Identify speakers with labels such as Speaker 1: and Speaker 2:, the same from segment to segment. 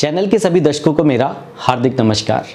Speaker 1: Channel के सभी दर्शकों को मेरा हार्दिक नमस्कार।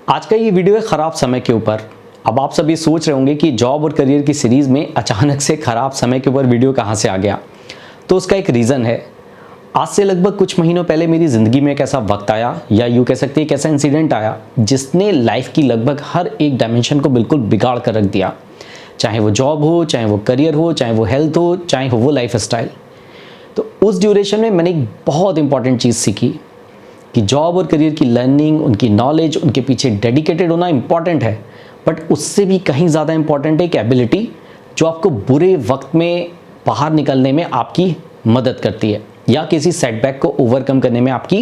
Speaker 1: आज का ये वीडियो है ख़राब समय के ऊपर। अब आप सभी सोच रहे होंगे कि जॉब और करियर की सीरीज़ में अचानक से ख़राब समय के ऊपर वीडियो कहाँ से आ गया। तो उसका एक रीज़न है। आज से लगभग कुछ महीनों पहले मेरी ज़िंदगी में एक ऐसा वक्त आया, या यूँ कह सकते हैं एक ऐसा इंसिडेंट आया जिसने लाइफ की लगभग हर एक डायमेंशन को बिल्कुल बिगाड़ कर रख दिया। चाहे वो जॉब हो, चाहे वो करियर हो, चाहे वो हेल्थ हो, चाहे हो वो लाइफ स्टाइल। तो उस ड्यूरेशन में मैंने एक बहुत इंपॉर्टेंट चीज़ सीखी कि जॉब और करियर की लर्निंग, उनकी नॉलेज, उनके पीछे डेडिकेटेड होना इंपॉर्टेंट है, बट उससे भी कहीं ज़्यादा इंपॉर्टेंट है एक एबिलिटी जो आपको बुरे वक्त में बाहर निकलने में आपकी मदद करती है या किसी सेटबैक को ओवरकम करने में आपकी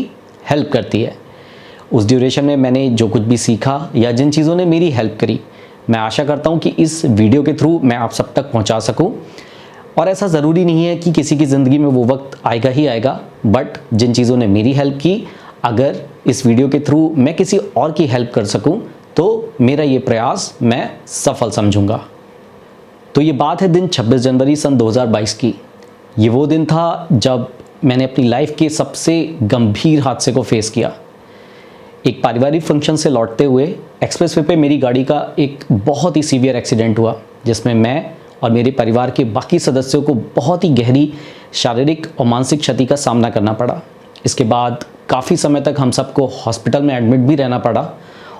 Speaker 1: हेल्प करती है। उस ड्यूरेशन में मैंने जो कुछ भी सीखा या जिन चीज़ों ने मेरी हेल्प करी, मैं आशा करता हूँ कि इस वीडियो के थ्रू मैं आप सब तक पहुँचा सकूँ। और ऐसा ज़रूरी नहीं है कि किसी की ज़िंदगी में वो वक्त आएगा ही आएगा, बट जिन चीज़ों ने मेरी हेल्प की, अगर इस वीडियो के थ्रू मैं किसी और की हेल्प कर सकूं तो मेरा ये प्रयास मैं सफल समझूंगा। तो ये बात है दिन 26 जनवरी सन 2022 की। ये वो दिन था जब मैंने अपनी लाइफ के सबसे गंभीर हादसे को फेस किया। एक पारिवारिक फंक्शन से लौटते हुए एक्सप्रेसवे पे मेरी गाड़ी का एक बहुत ही सीवियर एक्सीडेंट हुआ, जिसमें मैं और मेरे परिवार के बाकी सदस्यों को बहुत ही गहरी शारीरिक और मानसिक क्षति का सामना करना पड़ा। इसके बाद काफ़ी समय तक हम सबको हॉस्पिटल में एडमिट भी रहना पड़ा,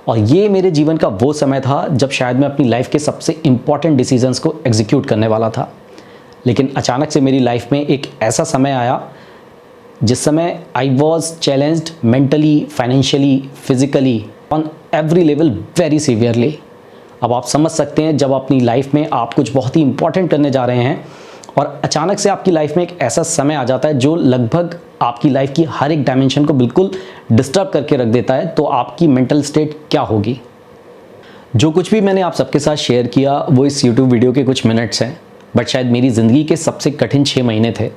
Speaker 1: और ये मेरे जीवन का वो समय था जब शायद मैं अपनी लाइफ के सबसे इम्पॉर्टेंट डिसीजंस को एग्जीक्यूट करने वाला था। लेकिन अचानक से मेरी लाइफ में एक ऐसा समय आया जिस समय I was challenged mentally, financially, physically, on every level very severely. अब आप समझ सकते हैं जब अपनी लाइफ में आप कुछ बहुत ही इंपॉर्टेंट करने जा रहे हैं और अचानक से आपकी लाइफ में एक ऐसा समय आ जाता है जो लगभग आपकी लाइफ की हर एक डायमेंशन को बिल्कुल डिस्टर्ब करके रख देता है, तो आपकी मेंटल स्टेट क्या होगी। जो कुछ भी मैंने आप सबके साथ शेयर किया वो इस YouTube वीडियो के कुछ मिनट्स हैं, बट शायद मेरी ज़िंदगी के सबसे कठिन 6 महीने थे।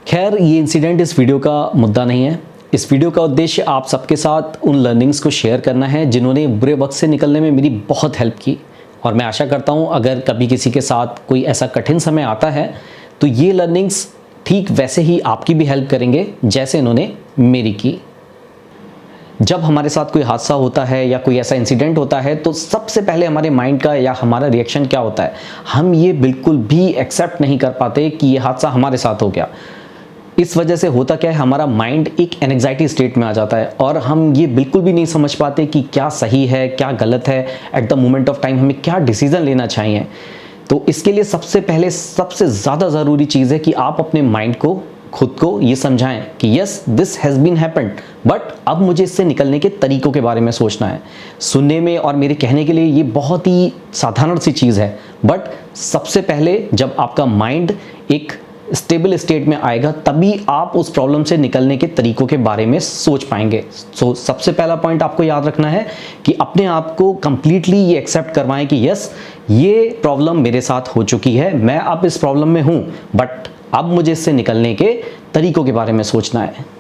Speaker 1: खैर, ये इंसिडेंट इस वीडियो का मुद्दा नहीं है। इस वीडियो का उद्देश्य आप सबके साथ उन लर्निंग्स को शेयर करना है जिन्होंने बुरे वक्त से निकलने में मेरी बहुत हेल्प की। और मैं आशा करता हूँ अगर कभी किसी के साथ कोई ऐसा कठिन समय आता है तो ये लर्निंग्स ठीक वैसे ही आपकी भी हेल्प करेंगे जैसे इन्होंने मेरी की। जब हमारे साथ कोई हादसा होता है या कोई ऐसा इंसिडेंट होता है तो सबसे पहले हमारे माइंड का या हमारा रिएक्शन क्या होता है, हम ये बिल्कुल भी एक्सेप्ट नहीं कर पाते कि ये हादसा हमारे साथ हो गया। इस वजह से होता क्या है, हमारा माइंड एक एंग्जाइटी स्टेट में आ जाता है और हम ये बिल्कुल भी नहीं समझ पाते कि क्या सही है, क्या गलत है, at the moment of time हमें क्या डिसीजन लेना चाहिए। तो इसके लिए सबसे पहले सबसे ज़्यादा ज़रूरी चीज़ है कि आप अपने माइंड को, खुद को ये समझाएं कि yes this has been happened, but अब मुझे इससे निकलने के तरीकों के बारे में सोचना है। सुनने में और मेरे कहने के लिए ये बहुत ही साधारण सी चीज़ है, बट सबसे पहले जब आपका माइंड एक स्टेबल स्टेट में आएगा तभी आप उस प्रॉब्लम से निकलने के तरीकों के बारे में सोच पाएंगे। सो सबसे पहला पॉइंट आपको याद रखना है कि अपने आप को कंप्लीटली ये एक्सेप्ट करवाएं कि यस ये प्रॉब्लम मेरे साथ हो चुकी है, मैं अब इस प्रॉब्लम में हूँ, बट अब मुझे इससे निकलने के तरीकों के बारे में सोचना है।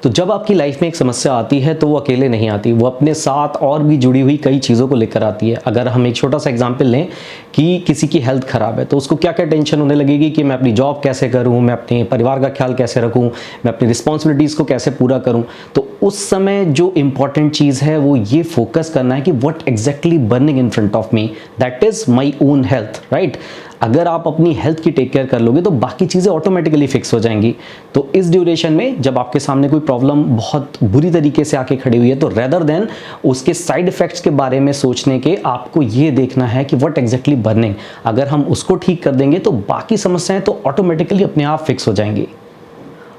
Speaker 1: तो जब आपकी लाइफ में एक समस्या आती है तो वो अकेले नहीं आती, वो अपने साथ और भी जुड़ी हुई कई चीज़ों को लेकर आती है। अगर हम एक छोटा सा एग्जांपल लें कि किसी की हेल्थ ख़राब है तो उसको क्या क्या टेंशन होने लगेगी कि मैं अपनी जॉब कैसे करूं, मैं अपने परिवार का ख्याल कैसे रखूं, मैं अपनी रिस्पॉन्सिबिलिटीज़ को कैसे पूरा करूं। तो उस समय जो इम्पॉर्टेंट चीज़ है वो ये फोकस करना है कि what exactly burning in front of me, that is my own health, right. अगर आप अपनी हेल्थ की टेक केयर कर लोगे तो बाकी चीज़ें ऑटोमेटिकली फिक्स हो जाएंगी। तो इस ड्यूरेशन में जब आपके सामने कोई प्रॉब्लम बहुत बुरी तरीके से आके खड़ी हुई है तो रेदर देन उसके साइड इफ़ेक्ट्स के बारे में सोचने के आपको ये देखना है कि व्हाट एग्जैक्टली बर्निंग, अगर हम उसको ठीक कर देंगे तो बाकी समस्याएं तो ऑटोमेटिकली अपने आप फिक्स हो जाएंगी।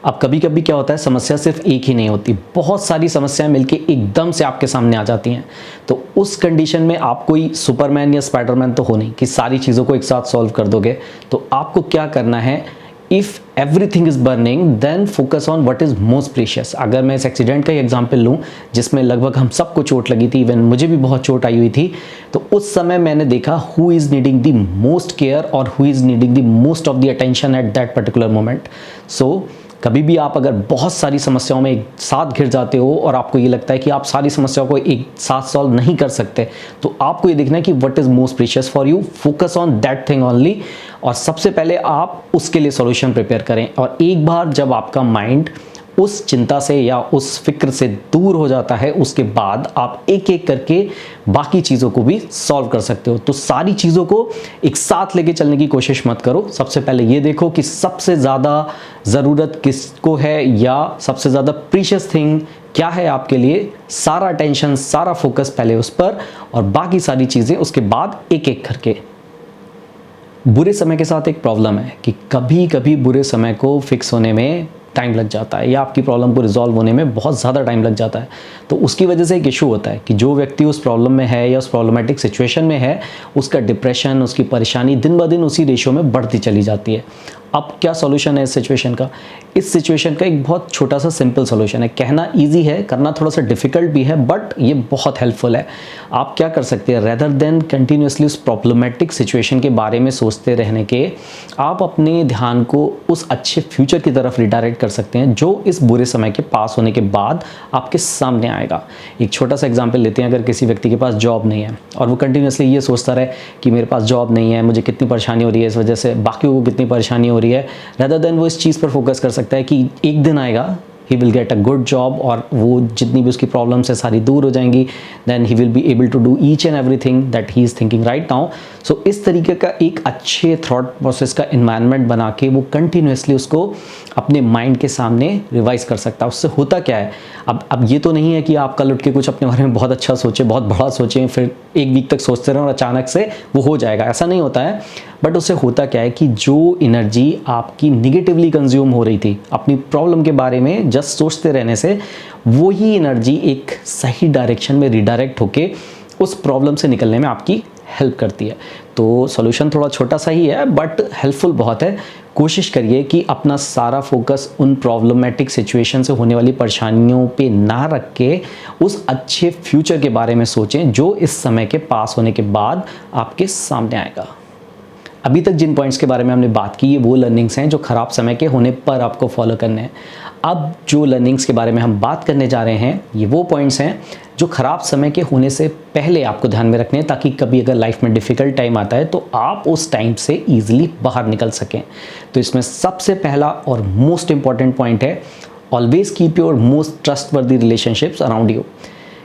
Speaker 1: अब कभी कभी क्या होता है, समस्या सिर्फ एक ही नहीं होती, बहुत सारी समस्याएं मिलके एकदम से आपके सामने आ जाती हैं। तो उस कंडीशन में आप कोई सुपरमैन या स्पाइडरमैन तो हो नहीं कि सारी चीज़ों को एक साथ सॉल्व कर दोगे। तो आपको क्या करना है, if everything is burning then focus on what is most precious. अगर मैं इस एक्सीडेंट का एग्जांपल लूँ जिसमें लगभग हम सबको चोट लगी थी, इवन मुझे भी बहुत चोट आई हुई थी, तो उस समय मैंने देखा who is needing the most care और who is needing the most of the attention at that particular moment. So कभी भी आप अगर बहुत सारी समस्याओं में एक साथ घिर जाते हो और आपको ये लगता है कि आप सारी समस्याओं को एक साथ सॉल्व नहीं कर सकते, तो आपको ये देखना है कि what is most precious for you, focus on that thing only, और सबसे पहले आप उसके लिए सॉल्यूशन प्रिपेयर करें। और एक बार जब आपका माइंड उस चिंता से या उस फिक्र से दूर हो जाता है, उसके बाद आप एक एक करके बाकी चीज़ों को भी सॉल्व कर सकते हो। तो सारी चीज़ों को एक साथ लेके चलने की कोशिश मत करो। सबसे पहले ये देखो कि सबसे ज़्यादा ज़रूरत किसको है या सबसे ज़्यादा प्रीशियस थिंग क्या है आपके लिए। सारा टेंशन, सारा फोकस पहले उस पर, और बाकी सारी चीज़ें उसके बाद एक एक करके। बुरे समय के साथ एक प्रॉब्लम है कि कभी कभी बुरे समय को फिक्स होने में टाइम लग जाता है या आपकी प्रॉब्लम को रिजॉल्व होने में बहुत ज़्यादा टाइम लग जाता है। तो उसकी वजह से एक इशू होता है कि जो व्यक्ति उस प्रॉब्लम में है या उस प्रॉब्लमेटिक सिचुएशन में है, उसका डिप्रेशन, उसकी परेशानी दिन ब दिन उसी रेशियो में बढ़ती चली जाती है। अब क्या सॉल्यूशन है इस सिचुएशन का? इस सिचुएशन का एक बहुत छोटा सा सिंपल सॉल्यूशन है। कहना ईजी है, करना थोड़ा सा डिफिकल्ट भी है, बट ये बहुत हेल्पफुल है। आप क्या कर सकते हैं, रेदर देन कंटिन्यूसली उस प्रॉब्लमेटिक सिचुएशन के बारे में सोचते रहने के, आप अपने ध्यान को उस अच्छे फ्यूचर की तरफ रिडायरेक्ट कर सकते हैं जो इस बुरे समय के पास होने के बाद आपके सामने आएगा। एक छोटा सा एग्जाम्पल लेते हैं। अगर किसी व्यक्ति के पास जॉब नहीं है और वो कंटिन्यूसली ये सोचता रहे कि मेरे पास जॉब नहीं है, मुझे कितनी परेशानी हो रही है, इस वजह से बाकियों को कितनी परेशानी हो रही है, रेदर देन वो इस चीज़ पर फोकस कर सकता है कि एक दिन आएगा, he will get a good job और वो जितनी भी उसकी प्रॉब्लम्स है सारी दूर हो जाएंगी, then he will be able to do each and everything that he is thinking right now. So इस तरीके का एक अच्छे थॉट प्रोसेस का इन्वायरमेंट बना के वो कंटिन्यूसली उसको अपने माइंड के सामने रिवाइज कर सकता है। उससे होता क्या है, अब ये तो नहीं है कि आप कल उठ के कुछ अपने बारे में बहुत अच्छा सोचें, बहुत बड़ा सोचें, फिर एक वीक तक सोचते रहें और अचानक से वो हो जाएगा, ऐसा नहीं होता है। बट उससे होता क्या है कि जो एनर्जी आपकी निगेटिवली कंज्यूम हो रही थी अपनी प्रॉब्लम के बारे में जस्ट सोचते रहने से, वही एनर्जी एक सही डायरेक्शन में रिडायरेक्ट होके उस प्रॉब्लम से निकलने में आपकी हेल्प करती है। तो सॉल्यूशन थोड़ा छोटा सा ही है बट हेल्पफुल बहुत है। कोशिश करिए कि अपना सारा फोकस उन प्रॉब्लमेटिक सिचुएशन से होने वाली परेशानियों पे ना रख के उस अच्छे फ्यूचर के बारे में सोचें जो इस समय के पास होने के बाद आपके सामने आएगा। अभी तक जिन पॉइंट्स के बारे में हमने बात की, ये वो लर्निंग्स हैं जो ख़राब समय के होने पर आपको फॉलो करने हैं। अब जो लर्निंग्स के बारे में हम बात करने जा रहे हैं, ये वो पॉइंट्स हैं जो ख़राब समय के होने से पहले आपको ध्यान में रखने हैं, ताकि कभी अगर लाइफ में डिफ़िकल्ट टाइम आता है तो आप उस टाइम से ईजिली बाहर निकल सकें। तो इसमें सबसे पहला और मोस्ट इंपॉर्टेंट पॉइंट है, always keep your most trustworthy relationships around you.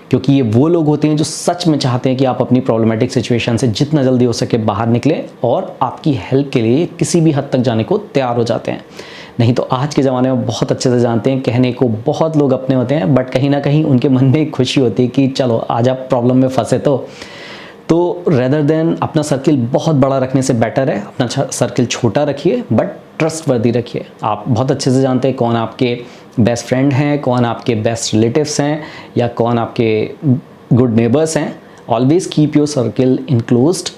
Speaker 1: क्योंकि ये वो लोग होते हैं जो सच में चाहते हैं कि आप अपनी प्रॉब्लमेटिक सिचुएशन से जितना जल्दी हो सके बाहर निकलें और आपकी हेल्प के लिए किसी भी हद तक जाने को तैयार हो जाते हैं। नहीं तो आज के ज़माने में बहुत अच्छे से जानते हैं, कहने को बहुत लोग अपने होते हैं, बट कहीं ना कहीं उनके मन में एक खुशी होती है कि चलो आज आप प्रॉब्लम में फंसे तो रेदर देन अपना सर्किल बहुत बड़ा रखने से बेटर है अपना सर्किल छोटा रखिए बट ट्रस्टवर्दी रखिए। आप बहुत अच्छे से जानते हैं कौन आपके बेस्ट फ्रेंड हैं, कौन आपके बेस्ट रिलेटिव्स हैं या कौन आपके गुड नेबर्स हैं। Always keep your circle enclosed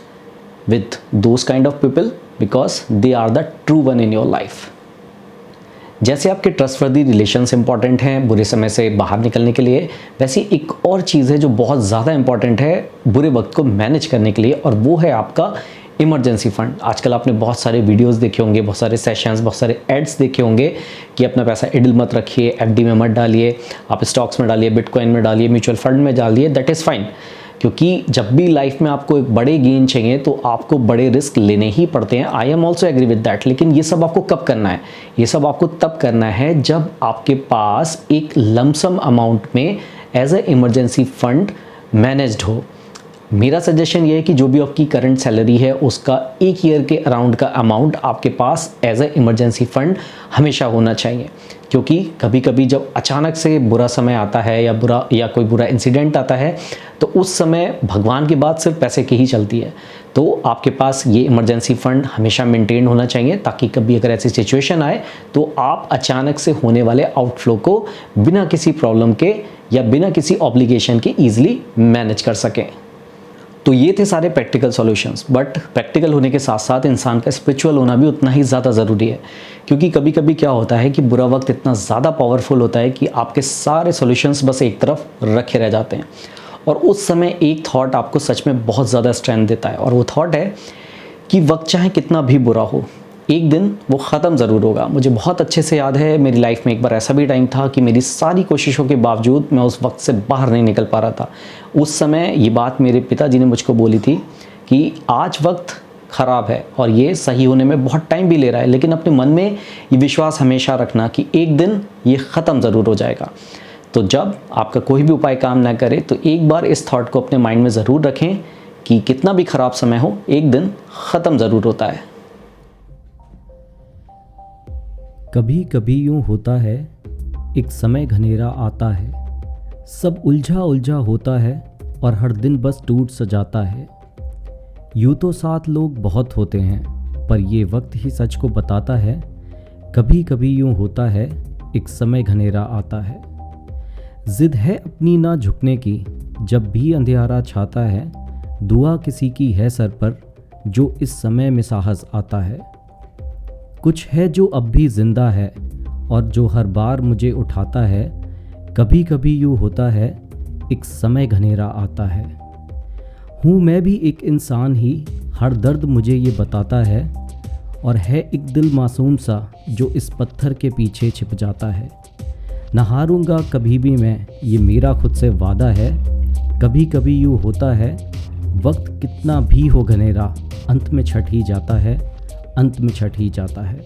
Speaker 1: with those kind of people because they are the true one in your life. जैसे आपके ट्रस्टवर्दी रिलेशंस इंपॉर्टेंट हैं बुरे समय से बाहर निकलने के लिए, वैसे एक और चीज़ है जो बहुत ज़्यादा इंपॉर्टेंट है बुरे वक्त को मैनेज करने के लिए, और वो है आपका इमरजेंसी फंड। आजकल आपने बहुत सारे वीडियोस देखे होंगे, बहुत सारे सेशंस, बहुत सारे एड्स देखे होंगे कि अपना पैसा इडल मत रखिए, एफडी में मत डालिए, आप स्टॉक्स में डालिए, बिटकॉइन में डालिए, म्यूचुअल फंड में डालिए। दैट इज़ फाइन, क्योंकि जब भी लाइफ में आपको एक बड़े गेन चाहिए तो आपको बड़े रिस्क लेने ही पड़ते हैं। I am also agree with that. लेकिन ये सब आपको कब करना है? ये सब आपको तब करना है जब आपके पास एक लमसम अमाउंट में as a emergency fund managed हो। मेरा सजेशन ये है कि जो भी आपकी करंट सैलरी है उसका 1 ईयर के अराउंड का अमाउंट आपके पास एज ए इमरजेंसी फंड हमेशा होना चाहिए, क्योंकि कभी कभी जब अचानक से बुरा समय आता है या कोई बुरा इंसिडेंट आता है तो उस समय भगवान की बात सिर्फ पैसे की ही चलती है। तो आपके पास ये इमरजेंसी फंड हमेशा मेंटेन होना चाहिए, ताकि कभी अगर ऐसी सिचुएशन आए तो आप अचानक से होने वाले आउटफ्लो को बिना किसी प्रॉब्लम के या बिना किसी ऑब्लिगेशन के ईजिली मैनेज कर सकें। तो ये थे सारे प्रैक्टिकल सॉल्यूशंस, बट प्रैक्टिकल होने के साथ साथ इंसान का स्पिरिचुअल होना भी उतना ही ज़्यादा ज़रूरी है, क्योंकि कभी कभी क्या होता है कि बुरा वक्त इतना ज़्यादा पावरफुल होता है कि आपके सारे सॉल्यूशंस बस एक तरफ रखे रह जाते हैं, और उस समय एक थॉट आपको सच में बहुत ज़्यादा स्ट्रेंथ देता है, और वो थॉट है कि वक्त चाहे कितना भी बुरा हो एक दिन वो ख़त्म ज़रूर होगा। मुझे बहुत अच्छे से याद है, मेरी लाइफ में एक बार ऐसा भी टाइम था कि मेरी सारी कोशिशों के बावजूद मैं उस वक्त से बाहर नहीं निकल पा रहा था। उस समय ये बात मेरे पिताजी ने मुझको बोली थी कि आज वक्त ख़राब है और ये सही होने में बहुत टाइम भी ले रहा है, लेकिन अपने मन में ये विश्वास हमेशा रखना कि एक दिन ये ख़त्म ज़रूर हो जाएगा। तो जब आपका कोई भी उपाय काम ना करे तो एक बार इस थॉट को अपने माइंड में ज़रूर रखें कि कितना भी ख़राब समय हो एक दिन ख़त्म ज़रूर होता है।
Speaker 2: कभी कभी यूँ होता है, एक समय घनेरा आता है, सब उलझा उलझा होता है और हर दिन बस टूट सजाता है। यूँ तो साथ लोग बहुत होते हैं, पर ये वक्त ही सच को बताता है। कभी कभी यूँ होता है, एक समय घनेरा आता है। जिद है अपनी ना झुकने की, जब भी अंधियारा छाता है। दुआ किसी की है सर पर, जो इस समय में साहस आता है। कुछ है जो अब भी जिंदा है और जो हर बार मुझे उठाता है। कभी कभी यूँ होता है, एक समय घनेरा आता है। हूँ मैं भी एक इंसान ही, हर दर्द मुझे ये बताता है। और है एक दिल मासूम सा, जो इस पत्थर के पीछे छिप जाता है। न हारूंगा कभी भी मैं, ये मेरा खुद से वादा है। कभी कभी यूँ होता है, वक्त कितना भी हो घनेरा, अंत में छट ही जाता है, अंत में छट ही जाता है।